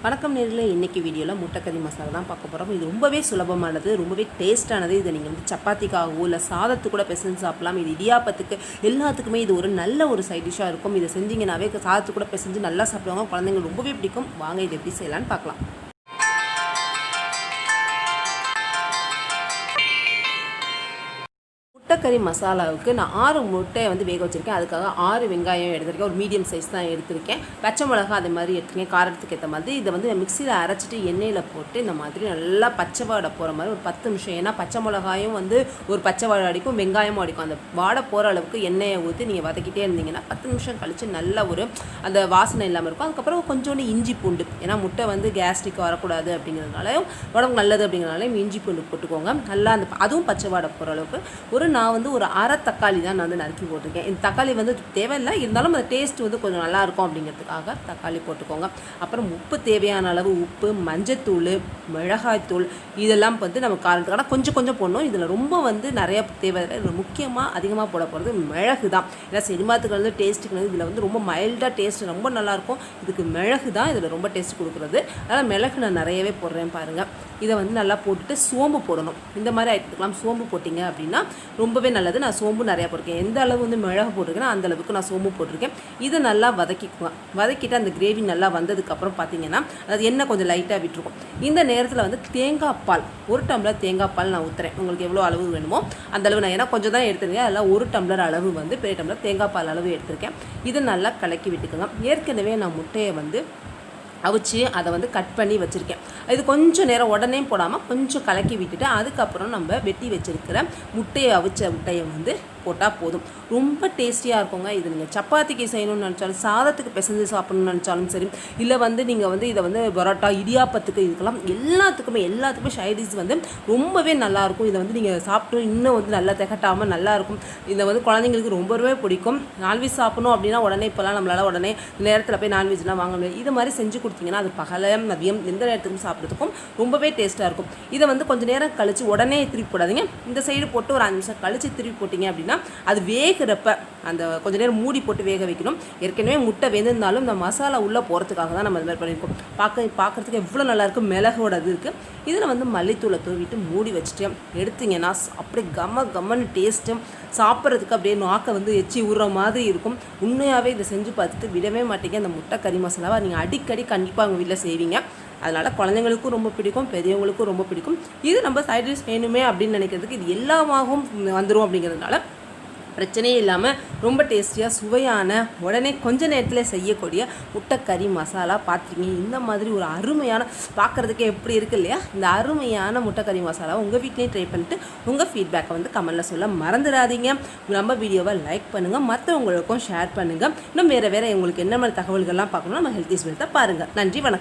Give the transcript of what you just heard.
வணக்கம் நேரில் இன்றைக்கி வீடியோவில் முட்டைக்கறி மசாலா தான் பார்க்க போகிறோம். இது ரொம்பவே சுலபமானது, ரொம்பவே டேஸ்ட்டானது. இதை நீங்கள் வந்து சப்பாத்திக்காகவோ இல்லை சாதத்துக்கு கூட பிசைஞ்சு சாப்பிடலாம். இது இடியாப்பத்துக்கு எல்லாத்துக்குமே இது ஒரு நல்ல ஒரு சைட் டிஷ்ஷாக இருக்கும். இதை செஞ்சிங்கனாவே சாதத்துக்கு கூட பிசைஞ்சு நல்லா சாப்பிடுவாங்க. குழந்தைங்க ரொம்பவே பிடிக்கும். வாங்க இது எப்படி செய்யலான்னு பார்க்கலாம். முட்டைக்கறி மசாலாவுக்கு நான் 6 முட்டையை வந்து வேக வச்சுருக்கேன். அதுக்காக 6 வெங்காயம் எடுத்திருக்கேன். ஒரு மீடியம் சைஸ் தான் எடுத்திருக்கேன். பச்சை மிளகா அதே மாதிரி எடுத்துருக்கேன், காரத்துக்கு ஏற்ற மாதிரி. இதை வந்து மிக்சியில் அரைச்சிட்டு எண்ணெயில் போட்டு இந்த மாதிரி நல்லா பச்சை வாடை போகிற மாதிரி ஒரு 10 நிமிஷம். ஏன்னா பச்சை மிளகாயும் வந்து ஒரு பச்சை வாடை அடிக்கும், வெங்காயமும் அடிக்கும். அந்த வாடை போகிற அளவுக்கு எண்ணெயை ஊற்றி நீங்கள் வதக்கிட்டே இருந்தீங்கன்னா 10 நிமிஷம் கழித்து நல்ல ஒரு அந்த வாசனை இல்லாமல் இருக்கும். அதுக்கப்புறம் கொஞ்சோண்டு இஞ்சி பூண்டு, ஏன்னா முட்டை வந்து கேஸ்ட்ரிக் வரக்கூடாது அப்படிங்கிறதுனாலையும் உடம்பு நல்லது அப்படிங்கிறதுனாலையும் இஞ்சி பூண்டு போட்டுக்கோங்க. நல்லா அந்த அதுவும் பச்சை வாடை போகிற அளவுக்கு நான் வந்து ஒரு அரை தக்காளி தான் நான் வந்து நறுக்கி போட்டிருக்கேன். இந்த தக்காளி வந்து தேவையில்லை, இருந்தாலும் அந்த டேஸ்ட் வந்து கொஞ்சம் நல்லாயிருக்கும் அப்படிங்கிறதுக்காக தக்காளி போட்டுக்கோங்க. அப்புறம் உப்பு, தேவையான அளவு உப்பு, மஞ்சத்தூள், மிளகாய்த்தூள் இதெல்லாம் வந்து நம்ம காரத்துக்கான கொஞ்சம் கொஞ்சம் போடணும். இதில் ரொம்ப வந்து நிறைய தேவையில்லை. இதில் முக்கியமாக அதிகமாக போட போகிறது மிளகு தான். ஏன்னா சினிமாத்துக்கு வந்து டேஸ்ட்டுக்கு வந்து இதில் வந்து ரொம்ப மைல்டாக டேஸ்ட் ரொம்ப நல்லாயிருக்கும். இதுக்கு மிளகு தான் இதில் ரொம்ப டேஸ்ட் கொடுக்குறது. அதனால் மிளகு நான் நிறையவே போடுறேன் பாருங்கள். இதை வந்து நல்லா போட்டுட்டு சோம்பு போடணும். இந்த மாதிரி ஐட்டத்துக்கெல்லாம் சோம்பு போட்டிங்க அப்படின்னா ரொம்பவே நல்லது. நான் சோம்பு நிறையா போட்டிருக்கேன். எந்த அளவு வந்து மிளகு போட்டிருக்கேன்னா அந்த அளவுக்கு நான் சோம்பு போட்டிருக்கேன். இதை நல்லா வதக்கிக்குவேன். வதக்கிட்டு அந்த கிரேவி நல்லா வந்ததுக்கப்புறம் பார்த்தீங்கன்னா அது எண்ணெய் கொஞ்சம் லைட்டாக விட்டுருக்கும். இந்த நேரத்தில் வந்து தேங்காய் பால், 1 டம்ளர் தேங்காய் பால் நான் ஊற்றுறேன். உங்களுக்கு எவ்வளோ அளவு வேணுமோ அந்த அளவு நான், ஏன்னா கொஞ்சம் தான் எடுத்துருக்கேன். அதெல்லாம் 1 டம்ளர் அளவு வந்து பெரிய டம்ளர் தேங்காய் பால் அளவு எடுத்திருக்கேன். இதை நல்லா கலக்கி விட்டுக்கோங்க. ஏற்கனவே நான் முட்டையை வந்து அவிச்சு அதை வந்து கட் பண்ணி வச்சுருக்கேன். இது கொஞ்சம் நேரம் உடனே போடாமல் கொஞ்சம் கலக்கி விட்டுட்டு அதுக்கப்புறம் நம்ம வெட்டி வச்சுருக்கிற அவிச்ச முட்டையை வந்து போட்டால் போதும். ரொம்ப டேஸ்டியாக இருக்குங்க. இது நீங்கள் சப்பாத்திக்கு செய்யணும்னு நினச்சாலும், சாதத்துக்கு பிசைஞ்சு சாப்பிட்ணுன்னு நினச்சாலும் சரி, இல்லை வந்து நீங்கள் வந்து இதை வந்து பரோட்டா, இடியாப்பத்துக்கு இதுக்கெல்லாம் எல்லாத்துக்குமே சைடிஷ் வந்து ரொம்பவே நல்லாயிருக்கும். இதை வந்து நீங்கள் சாப்பிட்டு இன்னும் வந்து நல்லா திகட்டாமல் நல்லாயிருக்கும். இதை வந்து குழந்தைங்களுக்கு ரொம்பவே பிடிக்கும். நான்வெஜ் சாப்பிடணும் அப்படின்னா உடனே இப்போலாம் நம்மளால் உடனே நேரத்தில் போய் நான்வெஜ்லாம் வாங்க முடியாது. இது மாதிரி செஞ்சு கொடுத்தீங்கன்னா அது பகலம் மதியம் எந்த நேரத்துக்கும் சாப்பிட்றதுக்கும் ரொம்பவே டேஸ்ட்டாக இருக்கும். இதை வந்து கொஞ்சம் நேரம் கழித்து உடனே திருப்பி போடாதீங்க. இந்த சைடு போட்டு ஒரு 5 நிமிஷம் கழித்து திருப்பி போட்டிங்க அப்படின்னா அது வேகிறப்ப அந்த கொஞ்சம் நேரம் மூடி போட்டு வேக வைக்கணும். ஏற்கனவே முட்டை வெந்திருந்தாலும் இந்த மசாலா உள்ளே போகிறதுக்காக தான் நம்ம இது மாதிரி பண்ணியிருக்கோம். பார்க்குறதுக்கு எவ்வளோ நல்லாயிருக்கும். மிளகோட இது இருக்குது. இதில் வந்து மல்லித்தூளை தூவிட்டு மூடி வச்சுட்டு எடுத்திங்கன்னா அப்படியே கம்மன்னு டேஸ்ட்டு, சாப்பிட்றதுக்கு அப்படியே நாக்கை வந்து எச்சி ஊறுற மாதிரி இருக்கும். உண்மையாகவே இதை செஞ்சு பார்த்துட்டு விடவே மாட்டீங்க. அந்த முட்டை கறி மசாலாவை நீங்கள் அடிக்கடி கண்டிப்பாக உங்கள் வீட்டில் செய்வீங்க. அதனால் குழந்தைங்களுக்கும் ரொம்ப பிடிக்கும், பெரியவங்களுக்கும் ரொம்ப பிடிக்கும். இது நம்ம சைட் டிஷ் வேணுமே அப்படின்னு நினைக்கிறதுக்கு இது எல்லாமாகவும் வந்துடும். அப்படிங்கிறதுனால பிரச்சனையே இல்லாமல் ரொம்ப டேஸ்டியாக சுவையான உடனே கொஞ்ச நேரத்தில் செய்யக்கூடிய முட்டைக்கறி மசாலா பார்த்துருக்கீங்க. இந்த மாதிரி ஒரு அருமையான, பார்க்குறதுக்கே எப்படி இருக்குது இல்லையா, இந்த அருமையான முட்டைக்கறி மசாலாவை உங்கள் வீட்லேயும் ட்ரை பண்ணிட்டு உங்கள் ஃபீட்பேக்கை வந்து கமெண்ட்டில் சொல்ல மறந்துடாதீங்க. நம்ம வீடியோவை லைக் பண்ணுங்கள், மற்றவங்களுக்கும் ஷேர் பண்ணுங்கள். இன்னும் வேறு உங்களுக்கு என்ன மாதிரி தகவல்கள்லாம் பார்க்கணும் நம்ம ஹெல்த் இஸ் வெல்த்தை பாருங்கள். நன்றி, வணக்கம்.